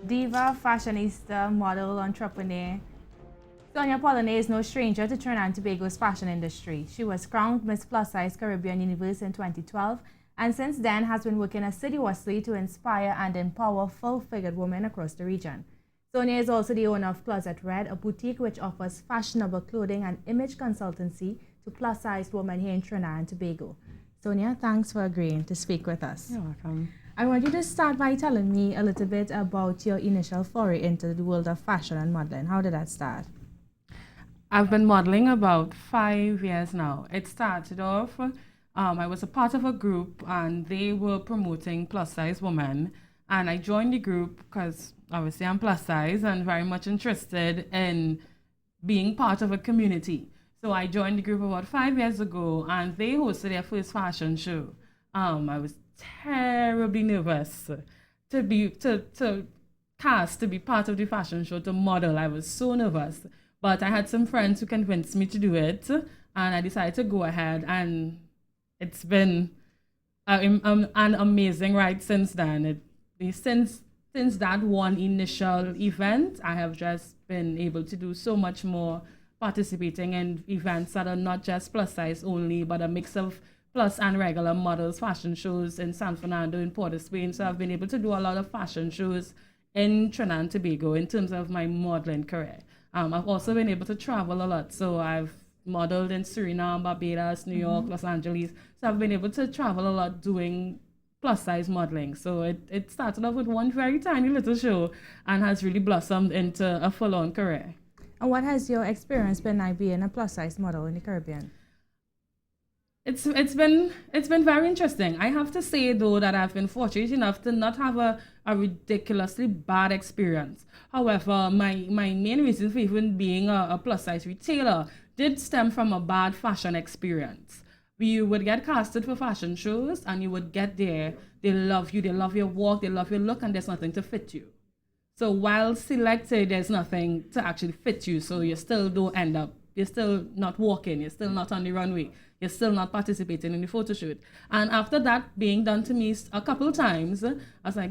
Diva, fashionista, model, entrepreneur. Sonja Pollonais is no stranger to Trinidad and Tobago's fashion industry. She was crowned Miss Plus Size Caribbean Universe in 2012 and since then has been working assiduously to inspire and empower full-figured women across the region. Sonja is also the owner of Closet Red, a boutique which offers fashionable clothing and image consultancy to plus-sized women here in Trinidad and Tobago. Sonja, thanks for agreeing to speak with us. You're welcome. I want you to start by telling me a little bit about your initial foray into the world of fashion and modeling. How did that start? I've been modeling about 5 years now. It started off, I was a part of a group and they were promoting plus size women. And I joined the group because obviously I'm plus size and very much interested in being part of a community. So I joined the group about 5 years ago and they hosted their first fashion show. I was terribly nervous to be cast to be part of the fashion show, to model. I was so nervous. But I had some friends who convinced me to do it, and I decided to go ahead, and it's been an amazing ride since then. Since that one initial event, I have just been able to do so much more, participating in events that are not just plus size only, but a mix of plus and regular models, fashion shows in San Fernando, in Port of Spain. So I've been able to do a lot of fashion shows in Trinidad and Tobago in terms of my modeling career. I've also been able to travel a lot. So I've modeled in Suriname, Barbados, New York, Los Angeles. So I've been able to travel a lot doing plus size modeling. So it started off with one very tiny little show and has really blossomed into a full-on career. And what has your experience been like being a plus size model in the Caribbean? It's been very interesting. I have to say though that I've been fortunate enough to not have a ridiculously bad experience. However, my main reason for even being a plus size retailer did stem from a bad fashion experience. You would get casted for fashion shows and you would get there, they love you, they love your walk, they love your look, and there's nothing to fit you. So while selected, there's nothing to actually fit you, so you still don't end up, you're still not walking, you're still not on the runway, you're still not participating in the photo shoot. And after that being done to me a couple of times, I was like,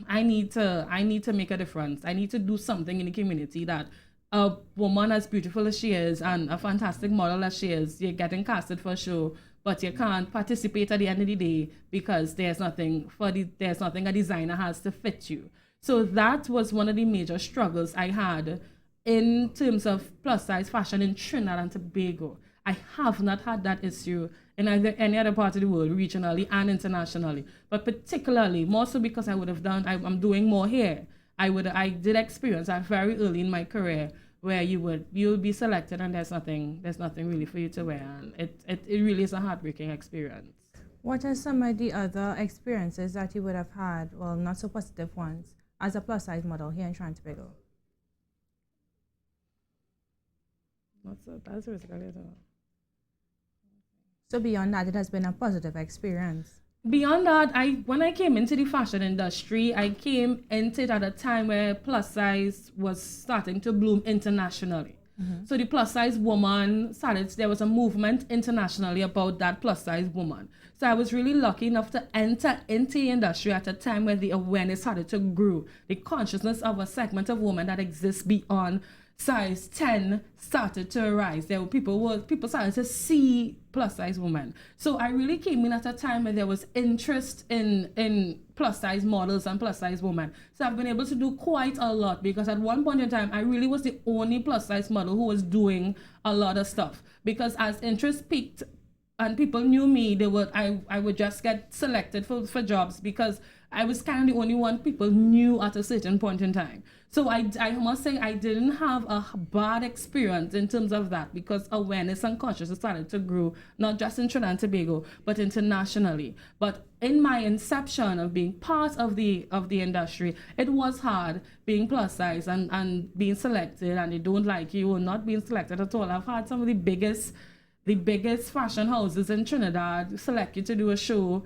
I need to make a difference. I need to do something in the community that a woman as beautiful as she is and a fantastic model as she is, you're getting casted for a show, but you can't participate at the end of the day because there's nothing a designer has to fit you. So that was one of the major struggles I had in terms of plus size fashion in Trinidad and Tobago. I have not had that issue in either any other part of the world, regionally and internationally, but particularly more so because I'm doing more here. I did experience that very early in my career where you'll be selected and there's nothing really for you to wear, and it really is a heartbreaking experience. What are some of the other experiences that you would have had, well, not so positive ones, as a plus size model here in Trinidad and Tobago? That's basically it. So beyond that, it has been a positive experience. Beyond that, when I came into the fashion industry, I came into it at a time where plus size was starting to bloom internationally. So the plus size woman there was a movement internationally about that plus size woman. So I was really lucky enough to enter into the industry at a time where the awareness started to grow. The consciousness of a segment of women that exists beyond size 10 started to arise. People started to see plus size women. So I really came in at a time where there was interest in plus size models and plus size women. So I've been able to do quite a lot because at one point in time I really was the only plus size model who was doing a lot of stuff, because as interest peaked and people knew me, I would just get selected for jobs because I was kind of the only one people knew at a certain point in time. So I must say I didn't have a bad experience in terms of that, because awareness and consciousness started to grow, not just in Trinidad and Tobago, but internationally. But in my inception of being part of the industry, it was hard being plus size and being selected, and they don't like you or not being selected at all. I've had some of the biggest fashion houses in Trinidad select you to do a show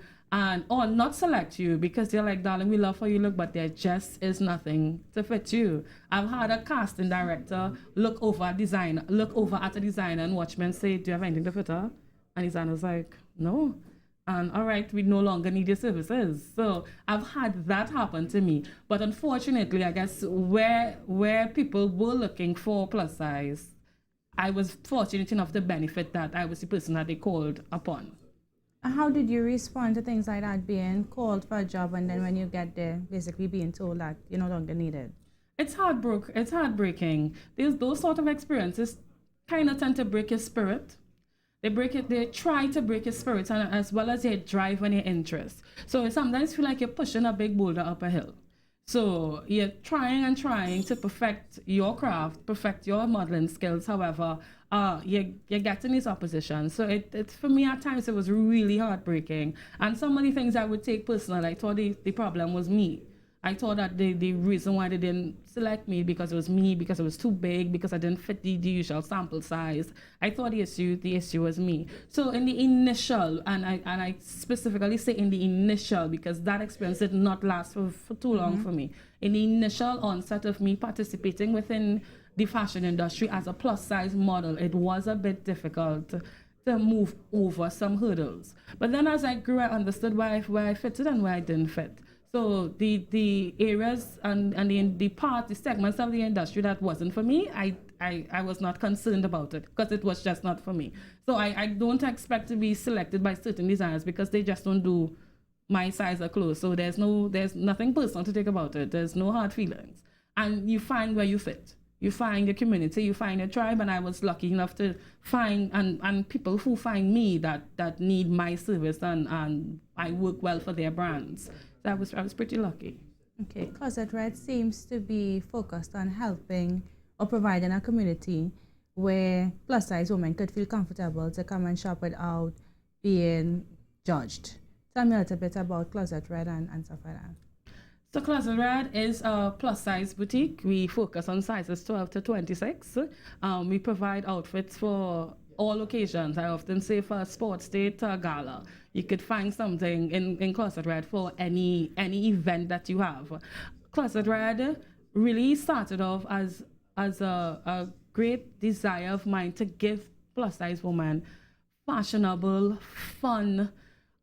or not select you because they're like, darling, we love how you look, but there just is nothing to fit you. I've had a casting director look over at a designer and watch me and say, do you have anything to fit her? And his designer's like, no. and all right, we no longer need your services. So I've had that happen to me. But unfortunately, I guess where people were looking for plus size, I was fortunate enough to benefit that I was the person that they called upon. How did you respond to things like that, being called for a job and then when you get there, basically being told that you're no longer needed? It's heartbreaking. Those sort of experiences kind of tend to break your spirit. They try to break your spirit, and as well as your drive and your interest. So it sometimes feel like you're pushing a big boulder up a hill. So you're trying and trying to perfect your craft, perfect your modeling skills. However, you're getting these oppositions. So it for me at times it was really heartbreaking. And some of the things I would take personal, I thought the problem was me. I thought that the reason why they didn't select me because it was me, because it was too big, because I didn't fit the usual sample size. I thought the issue was me. So in the initial, and I specifically say in the initial, because that experience did not last for too long for me. In the initial onset of me participating within the fashion industry as a plus size model, it was a bit difficult to move over some hurdles. But then as I grew, I understood where I fitted and where I didn't fit. So the areas and the segments of the industry that wasn't for me, I was not concerned about it because it was just not for me. So I don't expect to be selected by certain designers because they just don't do my size of clothes. So there's nothing personal to take about it. There's no hard feelings. And you find where you fit. You find your community, you find your tribe, and I was lucky enough to find and people who find me that need my service and I work well for their brands. So I was pretty lucky. Okay, Closet Red seems to be focused on helping or providing a community where plus size women could feel comfortable to come and shop without being judged. Tell me a little bit about Closet Red and stuff like that. So Closet Red is a plus size boutique. We focus on sizes 12 to 26. We provide outfits for all occasions. I often say for a sports day to a gala. You could find something in Closet Red for any event that you have. Closet Red really started off as a great desire of mine to give plus size women fashionable, fun,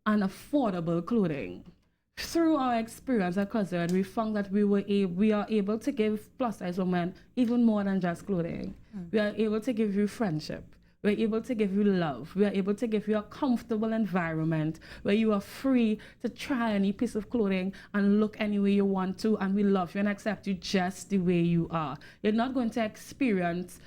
and affordable clothing. Through our experience at Closet Red, we found that we are able to give plus size women even more than just clothing. We are able to give you friendship. We're able to give you love. We are able to give you a comfortable environment where you are free to try any piece of clothing and look any way you want to, and we love you and accept you just the way you are. You're not going to experience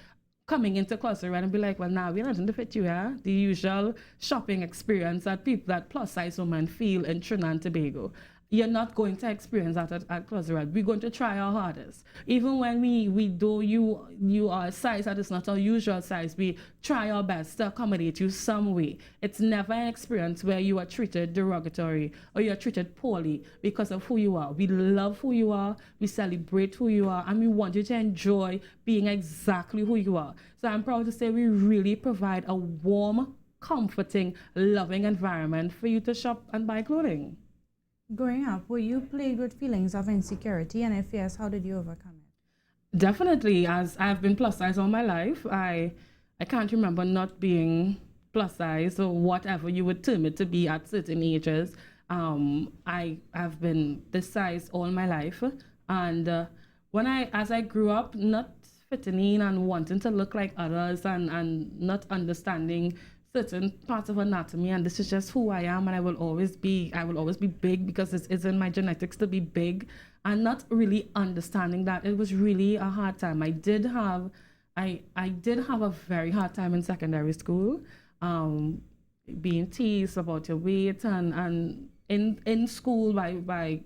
coming into Closet Red and be like, well, now we're not going to fit you, yeah? The usual shopping experience that plus size women feel in Trinidad and Tobago. You're not going to experience that at Closet Red. We're going to try our hardest. Even when we do you are a size that is not our usual size, we try our best to accommodate you some way. It's never an experience where you are treated derogatory or you are treated poorly because of who you are. We love who you are, we celebrate who you are, and we want you to enjoy being exactly who you are. So I'm proud to say we really provide a warm, comforting, loving environment for you to shop and buy clothing. Growing up, were you plagued with feelings of insecurity? And if yes, how did you overcome it? Definitely, as I've been plus size all my life, I can't remember not being plus size or whatever you would term it to be at certain ages. I have been this size all my life, and as I grew up, not fitting in and wanting to look like others and not understanding certain parts of anatomy, and this is just who I am, and I will always be big because it's in my genetics to be big, and not really understanding that. It was really a hard time. I did have a very hard time in secondary school, being teased about your weight and in school by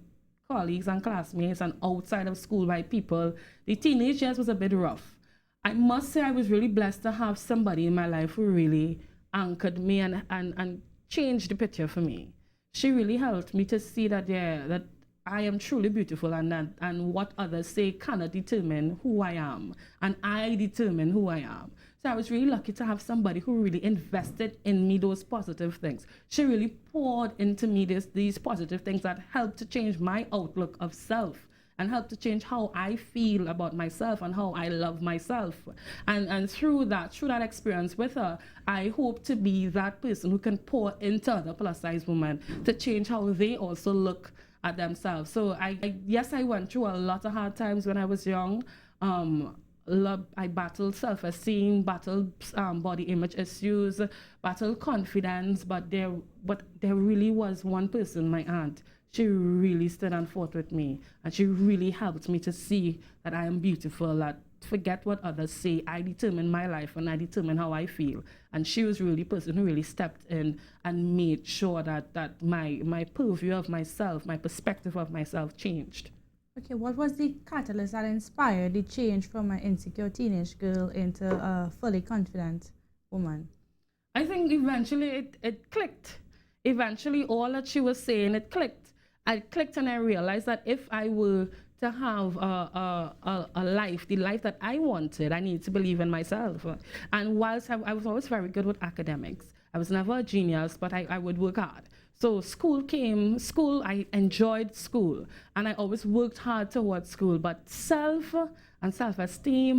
colleagues and classmates, and outside of school by people. The teenage years was a bit rough. I must say I was really blessed to have somebody in my life who really anchored me and changed the picture for me. She really helped me to see that that I am truly beautiful, and what others say cannot determine who I am, and I determine who I am. So I was really lucky to have somebody who really invested in me those positive things. She really poured into me these positive things that helped to change my outlook of self. and help to change how I feel about myself and how I love myself. And through that experience with her, I hope to be that person who can pour into other plus size women to change how they also look at themselves. So yes, I went through a lot of hard times when I was young. I battled self-esteem, battled body image issues, battled confidence, but there really was one person, my aunt. She really stood and fought with me, and she really helped me to see that I am beautiful, that forget what others say, I determine my life and I determine how I feel. And she was really the person who really stepped in and made sure that my purview of myself, my perspective of myself changed. Okay, what was the catalyst that inspired the change from an insecure teenage girl into a fully confident woman? I think eventually it clicked. Eventually, all that she was saying, it clicked. I clicked and I realized that if I were to have a life, the life that I wanted, I need to believe in myself. And whilst I was always very good with academics, I was never a genius, but I would work hard. So I enjoyed school, and I always worked hard towards school, but self-esteem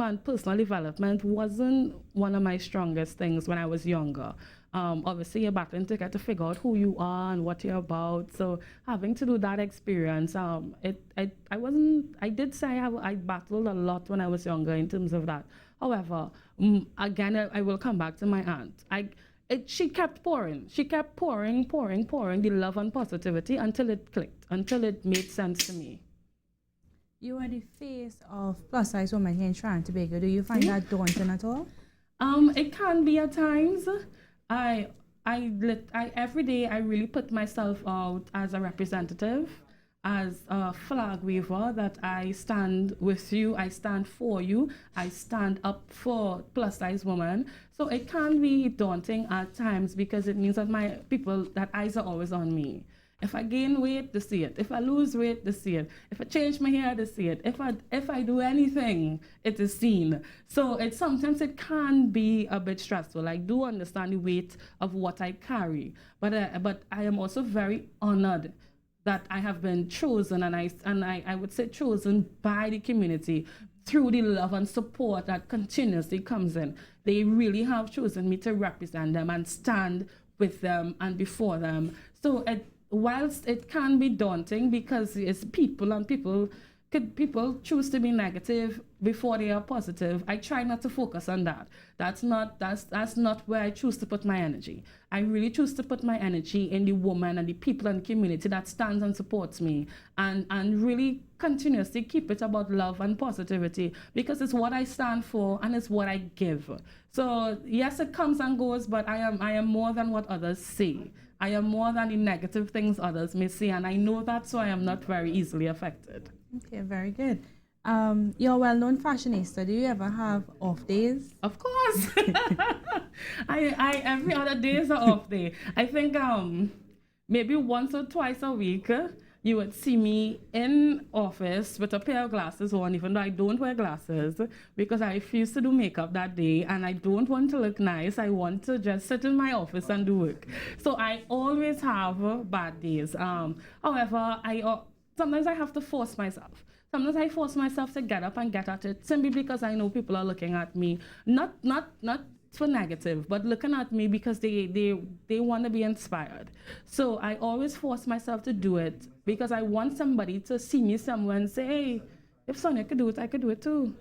and personal development wasn't one of my strongest things when I was younger. Obviously, you're battling to get to figure out who you are and what you're about. So having to do that experience, I did say I battled a lot when I was younger in terms of that. However, again, I will come back to my aunt. She kept pouring. She kept pouring the love and positivity until it clicked, until it made sense to me. You are the face of plus size women here in Trinidad and Tobago. Do you find that daunting at all? It can be at times. Every day I really put myself out as a representative, as a flag waver, that I stand with you, I stand for you, I stand up for plus size women. So it can be daunting at times because it means that eyes are always on me. If I gain weight, they see it. If I lose weight, they see it. If I change my hair, they see it. If I do anything, it is seen. So sometimes it can be a bit stressful. I do understand the weight of what I carry, but I am also very honored that I have been chosen, and I would say chosen by the community through the love and support that continuously comes in. They really have chosen me to represent them and stand with them and before them. So whilst it can be daunting because it's people choose to be negative before they are positive, I try not to focus on that. That's not where I choose to put my energy. I really choose to put my energy in the woman and the people and the community that stands and supports me, and really continuously keep it about love and positivity, because it's what I stand for and it's what I give. So yes, it comes and goes, but I am more than what others say. I am more than the negative things others may say, and I know that, so I am not very easily affected. Okay, very good. You're a well-known fashionista. Do you ever have off days? Of course. I every other day is an off day. I think maybe once or twice a week you would see me in office with a pair of glasses on, even though I don't wear glasses because I refuse to do makeup that day and I don't want to look nice. I want to just sit in my office and do work. So I always have bad days. However, sometimes I have to force myself. Sometimes I force myself to get up and get at it simply because I know people are looking at me, not for negative, but looking at me because they want to be inspired. So I always force myself to do it because I want somebody to see me somewhere and say, hey, if Sonja could do it, I could do it too.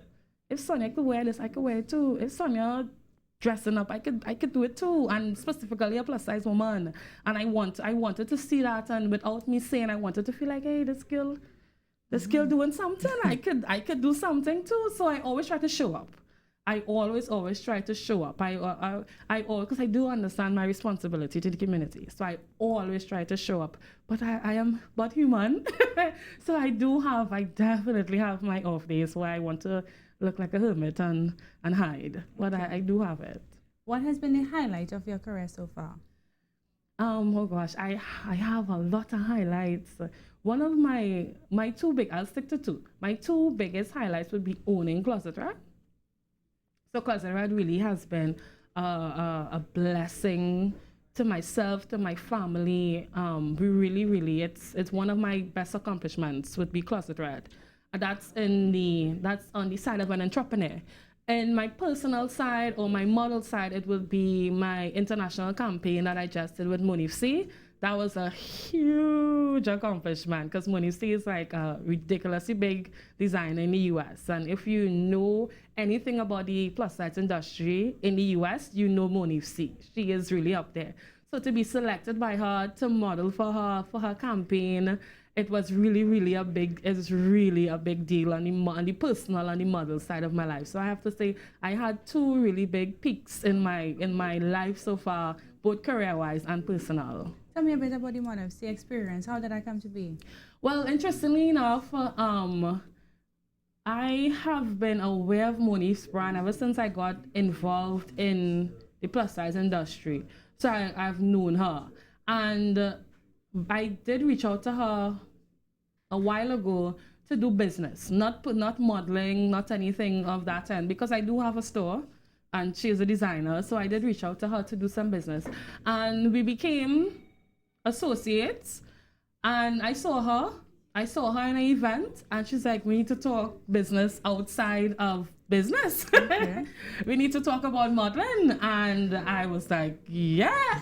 If Sonja could wear this, I could wear it too. If Sonja dressing up, I could do it too. And specifically a plus size woman. And I wanted to see that, and without me saying, I wanted to feel like, hey, this girl doing something. I could do something too. So I always try to show up. I always try to show up. Because I do understand my responsibility to the community. So I always try to show up. But I am but human. So I definitely have my off days where I want to look like a hermit and hide. But I do have it. What has been the highlight of your career so far? Oh gosh, I have a lot of highlights. One of my two big, I'll stick to two. My two biggest highlights would be owning Closet Red. So Closet Red really has been a blessing to myself, to my family. We really, it's one of my best accomplishments would be Closet Red. That's on the side of an entrepreneur. And my personal side or my model side, it will be my international campaign that I just did with Monif C. That was a huge accomplishment because Monif C is like a ridiculously big designer in the US. And if you know anything about the plus size industry in the US, you know Monif C. She is really up there. So to be selected by her to model for her campaign, it was it's really a big deal on the personal and the model side of my life. So I have to say I had two really big peaks in my life so far, both career-wise and personal. Tell me a bit about the Monif C experience. How did that come to be? Well, interestingly enough, I have been aware of Monif's brand ever since I got involved in the plus size industry. So I've known her. And I did reach out to her a while ago to do business, not modeling, not anything of that end, because I do have a store and she's a designer. So I did reach out to her to do some business. And we became associates. And I saw her in an event and she's like, we need to talk business outside of business. Okay. We need to talk about modeling. And I was like, yeah.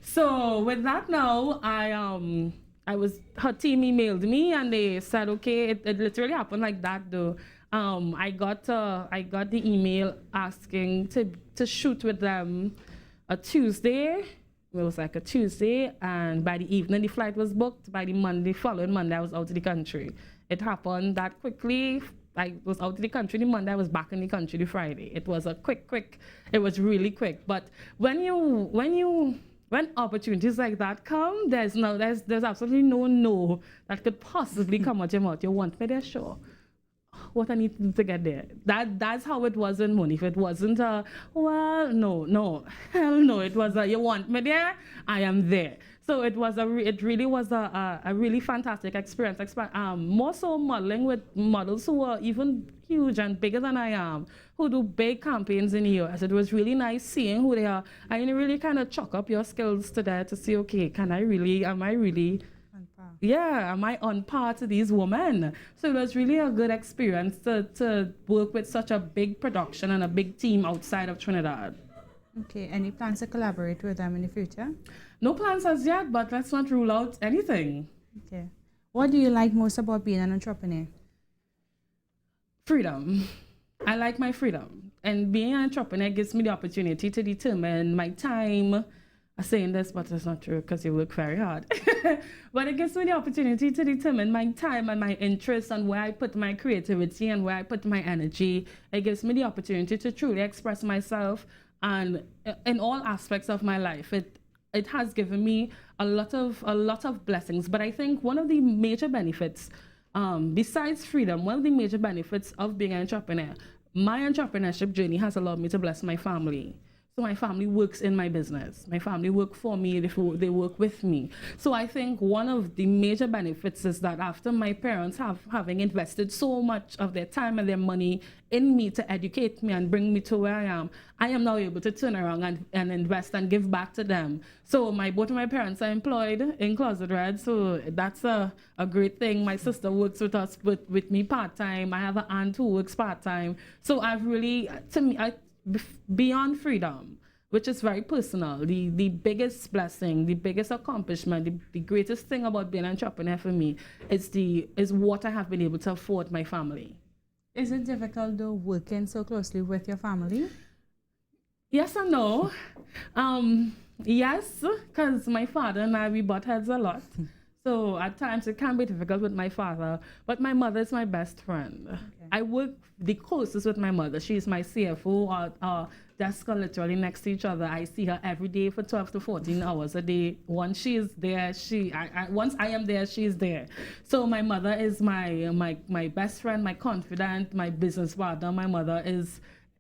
So with that now, her team emailed me and they said, okay, it literally happened like that though. I got the email asking to shoot with them a Tuesday. It was like a Tuesday, and by the evening the flight was booked. By the following Monday, I was out of the country. It happened that quickly. I was out of the country the Monday, I was back in the country the Friday. It was a quick, it was really quick. But when opportunities like that come, there's absolutely no that could possibly come out your mouth. You want me there, sure. What I need to do to get there. That's how it was in Monif. It wasn't a, well, no, hell no. It was a, you want me there, I am there. So it really was a really fantastic experience. More so modeling with models who are even huge and bigger than I am, who do big campaigns in the US. It was really nice seeing who they are. And you really kind of chalk up your skills to that to see, okay, am I really am I on par to these women? So it was really a good experience to work with such a big production and a big team outside of Trinidad. Okay, any plans to collaborate with them in the future? No plans as yet, but let's not rule out anything. Okay. What do you like most about being an entrepreneur? Freedom. I like my freedom. And being an entrepreneur gives me the opportunity to determine my time. I'm saying this, but it's not true because you work very hard. But it gives me the opportunity to determine my time and my interests and where I put my creativity and where I put my energy. It gives me the opportunity to truly express myself and in all aspects of my life. It has given me a lot of blessings. But I think one of the major benefits, besides freedom, one of the major benefits of being an entrepreneur, my entrepreneurship journey has allowed me to bless my family. So my family works in my business. My family work for me, they work with me. So I think one of the major benefits is that after my parents having invested so much of their time and their money in me to educate me and bring me to where I am now able to turn around and invest and give back to them. So both of my parents are employed in Closet Red, so that's a great thing. My sister works with me part-time. I have an aunt who works part-time. So I've really, beyond freedom, which is very personal, the biggest blessing, the biggest accomplishment, the greatest thing about being an entrepreneur for me is what I have been able to afford my family. Is it difficult though working so closely with your family? Yes and no. Yes, because my father and I, we butt heads a lot. So at times it can be difficult with my father, but my mother is my best friend. Okay. I work the closest with my mother. She's my CFO. Our desks are literally next to each other. I see her every day for 12 to 14 hours a day. Once she is there, once I am there, she is there. So my mother is my best friend, my confidant, my business partner. My mother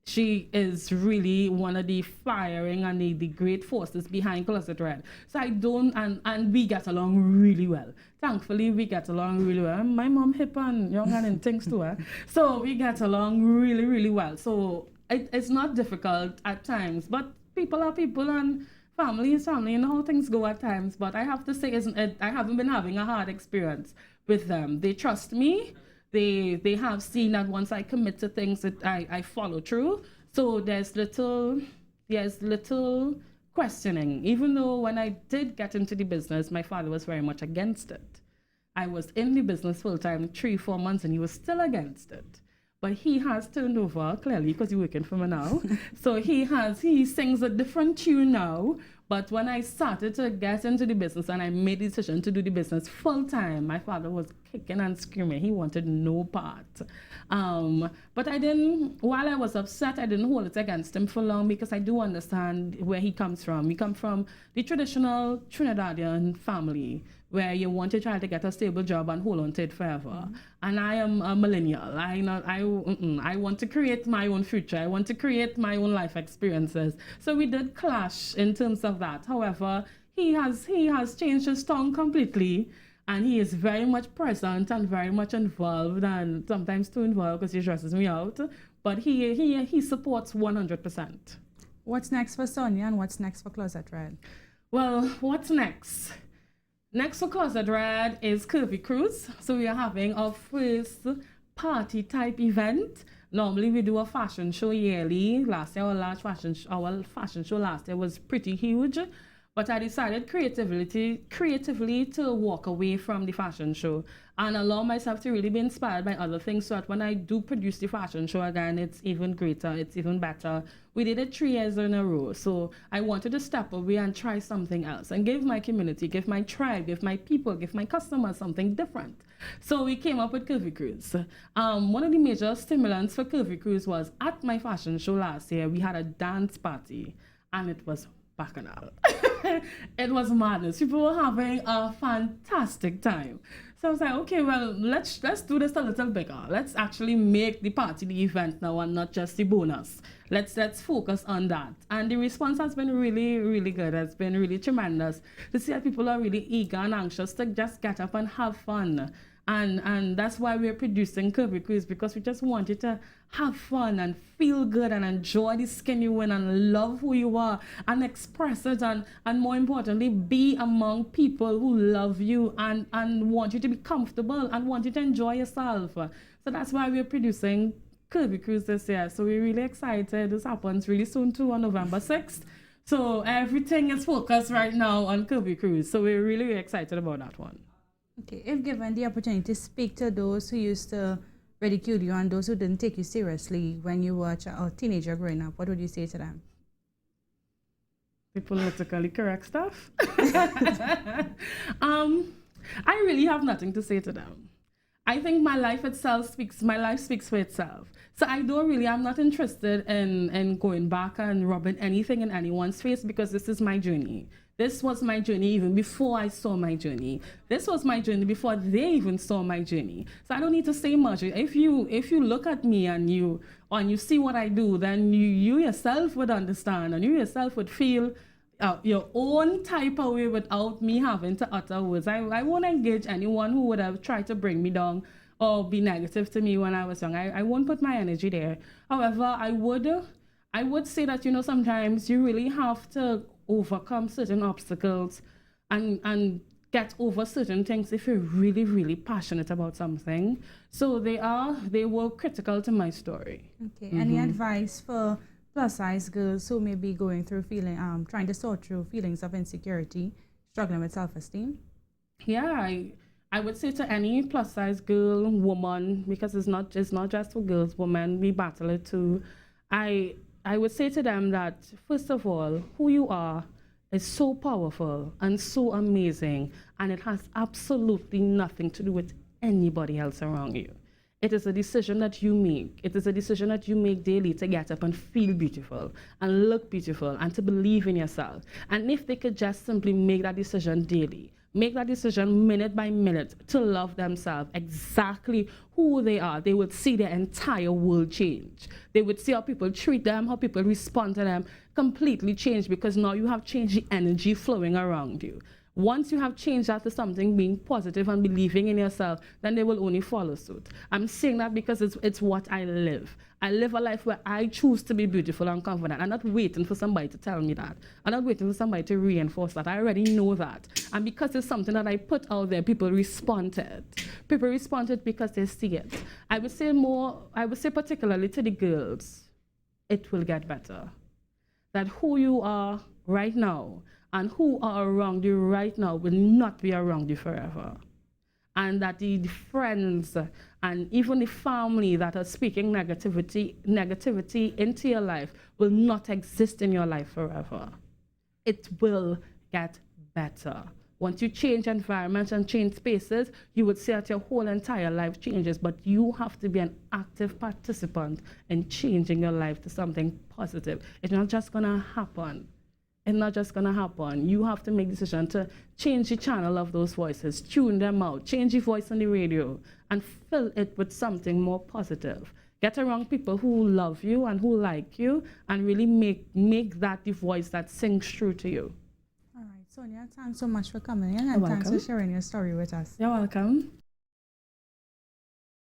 she is really one of the firing and the great forces behind Closet Red. So and we get along really well. Thankfully, we get along really well. My mom hip and young and things to her. So we get along really, really well. So it's not difficult at times, but people are people and family is family. You know how things go at times. But I have to say, I haven't been having a hard experience with them. They trust me. they have seen that once I commit to things that I follow through. So there's little questioning. Even though when I did get into the business, my father was very much against it. I was in the business full time 3-4 months and he was still against it. But he has turned over, clearly, because he's working for me now. So he sings a different tune now. But when I started to get into the business and I made the decision to do the business full time, my father was kicking and screaming. He wanted no part. But I didn't, while I was upset, I didn't hold it against him for long because I do understand where he comes from. We come from the traditional Trinidadian family where you want to try to get a stable job and hold on to it forever. Mm-hmm. And I am a millennial. I want to create my own future. I want to create my own life experiences. So we did clash in terms of that. However, he has changed his tongue completely, and he is very much present and very much involved, and sometimes too involved because he stresses me out. But he supports 100%. What's next for Sonja and what's next for Closet Red? Well, what's next? Next for Closet Red is Curvy Cruise. So we are having our first party type event. Normally we do a fashion show yearly. Last year our fashion show last year was pretty huge. But I decided creatively to walk away from the fashion show and allow myself to really be inspired by other things so that when I do produce the fashion show again, it's even greater, it's even better. We did it 3 years in a row. So I wanted to step away and try something else and give my community, give my tribe, give my people, give my customers something different. So we came up with Curvy Cruise. One of the major stimulants for Curvy Cruise was at my fashion show last year, we had a dance party and it was bacchanal. It was madness. People were having a fantastic time. So I was like, okay, well, let's do this a little bigger. Let's actually make the party the event now and not just the bonus. Let's focus on that. And the response has been really, really good. It's been really tremendous to see that people are really eager and anxious to just get up and have fun. And that's why we're producing Curvy Cruise, because we just want you to have fun and feel good and enjoy the skin you in and love who you are and express it and more importantly, be among people who love you and want you to be comfortable and want you to enjoy yourself. So that's why we're producing Curvy Cruise this year. So we're really excited. This happens really soon too on November 6th. So everything is focused right now on Curvy Cruise. So we're really excited about that one. Okay, if given the opportunity to speak to those who used to ridicule you and those who didn't take you seriously when you were a teenager growing up, what would you say to them? The politically correct stuff? I really have nothing to say to them. I think my life speaks for itself. So I'm not interested in going back and rubbing anything in anyone's face because this is my journey. This was my journey even before I saw my journey. This was my journey before they even saw my journey. So I don't need to say much. If you look at me and you see what I do, then you yourself would understand and you yourself would feel your own type of way without me having to utter words. I won't engage anyone who would have tried to bring me down or be negative to me when I was young. I won't put my energy there. However, I would say that, sometimes you really have to overcome certain obstacles and get over certain things if you're really, really passionate about something. So they were critical to my story. Okay. Mm-hmm. Any advice for plus-size girls who may be going through trying to sort through feelings of insecurity, struggling with self-esteem? Yeah, I would say to any plus-size girl, woman, because it's not just for girls, women, we battle it too. I would say to them that, first of all, who you are is so powerful and so amazing, and it has absolutely nothing to do with anybody else around you. It is a decision that you make. It is a decision that you make daily to get up and feel beautiful and look beautiful and to believe in yourself. And if they could just simply make that decision daily, make that decision minute by minute to love themselves exactly who they are, they would see their entire world change. They would see how people treat them, how people respond to them completely change, because now you have changed the energy flowing around you. Once you have changed that to something being positive and believing in yourself, then they will only follow suit. I'm saying that because it's what I live. I live a life where I choose to be beautiful and confident. I'm not waiting for somebody to tell me that. I'm not waiting for somebody to reinforce that. I already know that. And because it's something that I put out there, people responded. People responded because they see it. I would say particularly to the girls, it will get better. That who you are right now and who are around you right now will not be around you forever. And that the friends and even the family that are speaking negativity into your life will not exist in your life forever. It will get better. Once you change environments and change spaces, you would see that your whole entire life changes, but you have to be an active participant in changing your life to something positive. It's not just gonna happen. It's not just gonna happen. You have to make decision to change the channel of those voices, tune them out, change the voice on the radio, and fill it with something more positive. Get around people who love you and who like you, and really make that the voice that sings through to you. All right, Sonja, thanks so much for coming in, and thanks for sharing your story with us. You're welcome.